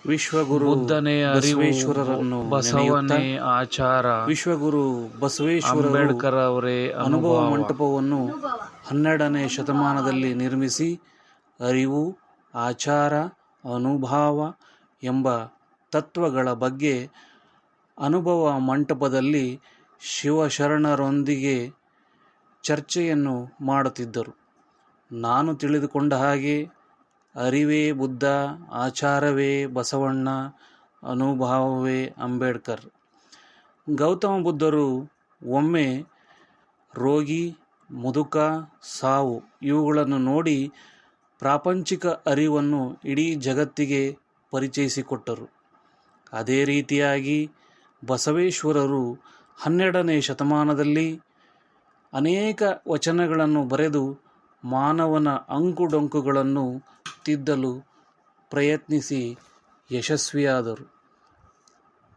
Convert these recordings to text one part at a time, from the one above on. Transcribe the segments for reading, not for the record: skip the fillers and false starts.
ವಿಶ್ವಗುರು ಬುದ್ಧನೇ ಅರಿವು, ಬಸವೇಶ್ವರರನ್ನು ನೆನೆಯುತ್ತಾ ಬಸವನೇ ಆಚಾರ, ವಿಶ್ವಗುರು ಬಸವೇಶ್ವರರು ಅಂಬೇಡ್ಕರ್ ಅವರೇ ಅನುಭವ ಅನುಭವ. ಮಂಟಪವನ್ನು 12ನೇ ಶತಮಾನದಲ್ಲಿ ನಿರ್ಮಿಸಿ ಅರಿವು, ಆಚಾರ, ಅನುಭವ ಎಂಬ ತತ್ವಗಳ ಬಗ್ಗೆ ಅನುಭವ ಮಂಟಪದಲ್ಲಿ ಶಿವಶರಣರೊಂದಿಗೆ ಚರ್ಚೆಯನ್ನು ಮಾಡುತ್ತಿದ್ದರು. ನಾನು ತಿಳಿದುಕೊಂಡ ಹಾಗೆ ಅರಿವೇ ಬುದ್ಧ, ಆಚಾರವೇ ಬಸವಣ್ಣ, ಅನುಭವವೇ ಅಂಬೇಡ್ಕರ್. ಗೌತಮ ಬುದ್ಧರು ಒಮ್ಮೆ ರೋಗಿ, ಮುದುಕ, ಸಾವು ಇವುಗಳನ್ನು ನೋಡಿ ಪ್ರಾಪಂಚಿಕ ಅರಿವನ್ನು ಇಡೀ ಜಗತ್ತಿಗೆ ಪರಿಚಯಿಸಿಕೊಟ್ಟರು. ಅದೇ ರೀತಿಯಾಗಿ ಬಸವೇಶ್ವರರು 12ನೇ ಶತಮಾನದಲ್ಲಿ ಅನೇಕ ವಚನಗಳನ್ನು ಬರೆದು ಮಾನವನ ಅಂಕುಡೊಂಕುಗಳನ್ನು ತಿದ್ದಲು ಪ್ರಯತ್ನಿಸಿ ಯಶಸ್ವಿಯಾದರು.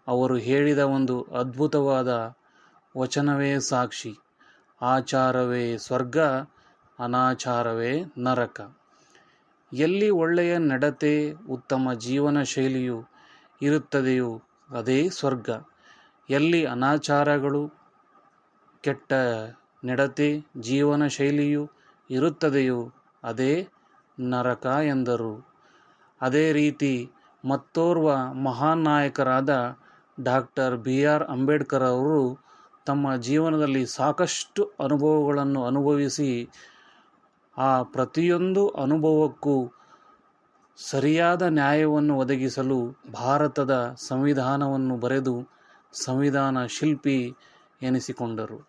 ಅವರು ಹೇಳಿದ ಒಂದು ಅದ್ಭುತವಾದ ವಚನವೇ ಸಾಕ್ಷಿ: ಆಚಾರವೇ ಸ್ವರ್ಗ, ಅನಾಚಾರವೇ ನರಕ. ಎಲ್ಲಿ ಒಳ್ಳೆಯ ನಡತೆ, ಉತ್ತಮ ಜೀವನ ಶೈಲಿಯು ಇರುತ್ತದೆಯೋ ಅದೇ ಸ್ವರ್ಗ. ಎಲ್ಲಿ ಅನಾಚಾರಗಳು, ಕೆಟ್ಟ ನಡತೆ, ಜೀವನ ಶೈಲಿಯು ಇರುತ್ತದೆಯೋ ಅದೇ ನರಕ ಎಂದರು. ಅದೇ ರೀತಿ ಮತ್ತೋರ್ವ ಮಹಾನ್ ನಾಯಕರಾದ ಡಾಕ್ಟರ್ ಬಿ.ಆರ್. ಅಂಬೇಡ್ಕರ್ ಅವರು ತಮ್ಮ ಜೀವನದಲ್ಲಿ ಸಾಕಷ್ಟು ಅನುಭವಗಳನ್ನು ಅನುಭವಿಸಿ ಆ ಪ್ರತಿಯೊಂದು ಅನುಭವಕ್ಕೂ ಸರಿಯಾದ ನ್ಯಾಯವನ್ನು ಒದಗಿಸಲು ಭಾರತದ ಸಂವಿಧಾನವನ್ನು ಬರೆದು ಸಂವಿಧಾನ ಶಿಲ್ಪಿ ಎನಿಸಿಕೊಂಡರು.